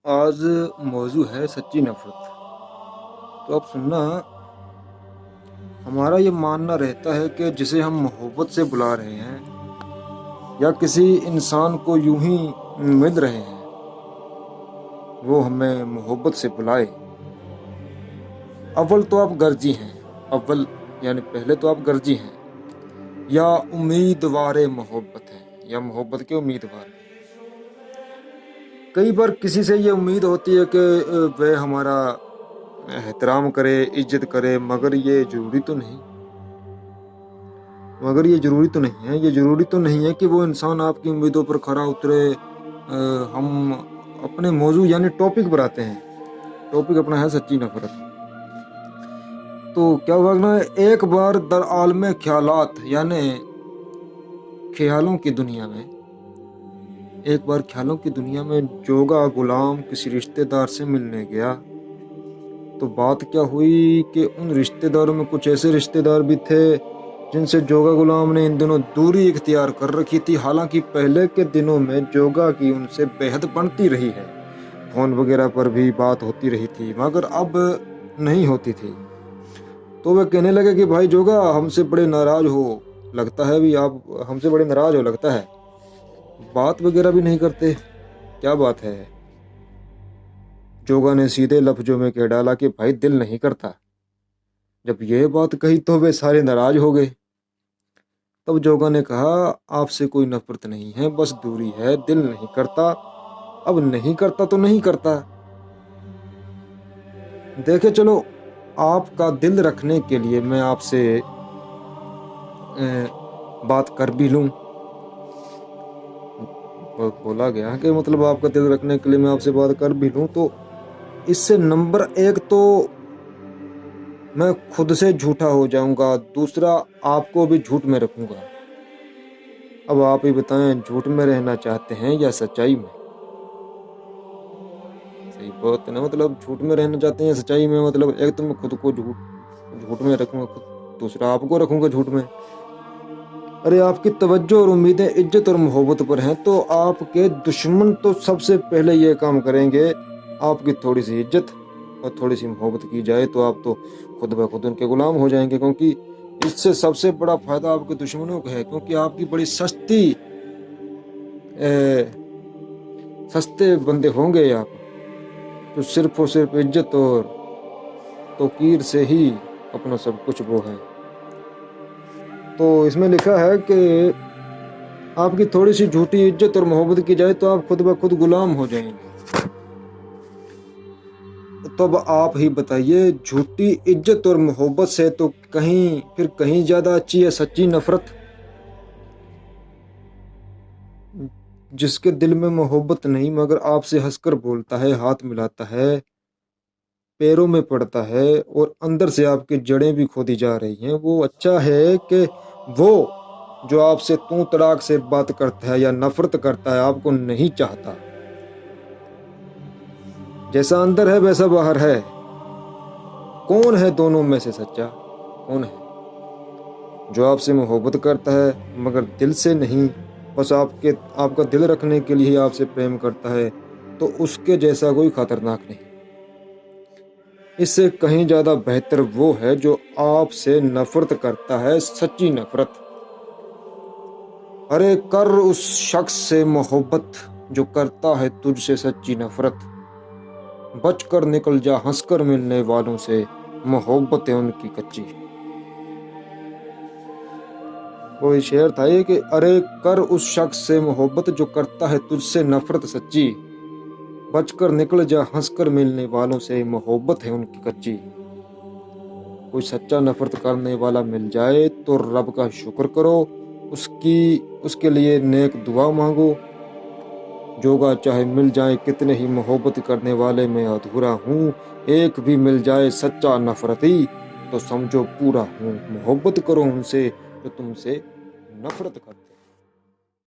آج موضوع ہے سچی نفرت۔ تو اب سننا، ہمارا یہ ماننا رہتا ہے کہ جسے ہم محبت سے بلا رہے ہیں یا کسی انسان کو یوں ہی مل رہے ہیں، وہ ہمیں محبت سے بلائے، اول تو آپ غرضی ہیں، اول یعنی پہلے تو آپ غرضی ہیں یا امیدوار محبت ہیں، یا محبت کے امیدوار ہیں۔ کئی بار کسی سے یہ امید ہوتی ہے کہ وہ ہمارا احترام کرے، عزت کرے، مگر یہ ضروری تو نہیں ہے، یہ ضروری تو نہیں ہے کہ وہ انسان آپ کی امیدوں پر کھرا اترے۔ ہم اپنے موضوع یعنی ٹاپک پر آتے ہیں۔ ٹاپک اپنا ہے سچی نفرت۔ تو کیا ہوا نا، ایک بار در عالم خیالات یعنی خیالوں کی دنیا میں جوگا غلام کسی رشتہ دار سے ملنے گیا۔ تو بات کیا ہوئی کہ ان رشتہ داروں میں کچھ ایسے رشتہ دار بھی تھے جن سے جوگا غلام نے ان دنوں دوری اختیار کر رکھی تھی۔ حالانکہ پہلے کے دنوں میں جوگا کی ان سے بےحد بنتی رہی ہے، فون وغیرہ پر بھی بات ہوتی رہی تھی، مگر اب نہیں ہوتی تھی۔ تو وہ کہنے لگے کہ بھائی جوگا، ہم سے بڑے ناراض ہو لگتا ہے، لگتا ہے، بات وغیرہ بھی نہیں کرتے، کیا بات ہے؟ جوگا نے سیدھے لفظوں میں کہہ ڈالا کہ بھائی دل نہیں کرتا۔ جب یہ بات کہی تو وہ سارے ناراض ہو گئے۔ تب جوگا نے کہا، آپ سے کوئی نفرت نہیں ہے، بس دوری ہے، دل نہیں کرتا۔ اب نہیں کرتا تو نہیں کرتا، دیکھے چلو آپ کا دل رکھنے کے لیے میں آپ سے بات کر بھی لوں۔ بولا گیا کہ مطلب آپ کا دل رکھنے کے لیے میں آپ سے بات کر بھی لوں، تو اس سے نمبر ایک تو میں خود سے جھوٹا ہو جاؤں گا، دوسرا آپ کو بھی جھوٹ میں رکھوں گا۔ اب آپ ہی بتائیں، جھوٹ میں رہنا چاہتے ہیں یا سچائی میں؟ صحیح بات ہے نا، مطلب جھوٹ میں رہنا چاہتے ہیں یا سچائی میں؟ مطلب ایک تو میں خود کو جھوٹ میں رکھوں گا، دوسرا آپ کو رکھوں گا جھوٹ میں۔ ارے آپ کی توجہ اور امیدیں عزت اور محبت پر ہیں، تو آپ کے دشمن تو سب سے پہلے یہ کام کریں گے، آپ کی تھوڑی سی عزت اور تھوڑی سی محبت کی جائے تو آپ تو خود بخود ان کے غلام ہو جائیں گے، کیونکہ اس سے سب سے بڑا فائدہ آپ کے دشمنوں کا ہے، کیونکہ آپ کی بڑی سستے بندے ہوں گے آپ، جو صرف اور صرف عزت اور توقیر سے ہی اپنا سب کچھ وہ ہے۔ تو اس میں لکھا ہے کہ آپ کی تھوڑی سی جھوٹی عزت اور محبت کی جائے تو آپ خود بخود غلام ہو جائیں گے۔ تو اب آپ ہی بتائیے، جھوٹی عزت اور محبت سے تو کہیں زیادہ اچھی ہے سچی نفرت، جس کے دل میں محبت نہیں مگر آپ سے ہنس کر بولتا ہے، ہاتھ ملاتا ہے، پیروں میں پڑتا ہے اور اندر سے آپ کی جڑیں بھی کھودی جا رہی ہیں۔ وہ اچھا ہے کہ وہ جو آپ سے تو تڑاک سے بات کرتا ہے یا نفرت کرتا ہے، آپ کو نہیں چاہتا۔ جیسا اندر ہے ویسا باہر ہے، کون ہے دونوں میں سے سچا؟ کون ہے؟ جو آپ سے محبت کرتا ہے مگر دل سے نہیں، بس آپ کا دل رکھنے کے لیے آپ سے پریم کرتا ہے، تو اس کے جیسا کوئی خطرناک نہیں۔ اس سے کہیں زیادہ بہتر وہ ہے جو آپ سے نفرت کرتا ہے، سچی نفرت۔ ارے کر اس شخص سے محبت جو کرتا ہے تجھ سے سچی نفرت، بچ کر نکل جا ہنس کر ملنے والوں سے، محبت ہے ان کی کچی۔ وہی شعر تھا یہ کہ ارے کر اس شخص سے محبت جو کرتا ہے تجھ سے نفرت سچی، بچ کر نکل جا ہنس کر ملنے والوں سے، محبت ہے ان کی کچی۔ کوئی سچا نفرت کرنے والا مل جائے تو رب کا شکر کرو، اس کے لیے نیک دعا مانگو۔ جوگا چاہے مل جائے کتنے ہی محبت کرنے والے، میں ادھورا ہوں، ایک بھی مل جائے سچا نفرتی تو سمجھو پورا ہوں۔ محبت کرو ان سے جو تم سے نفرت کرتے۔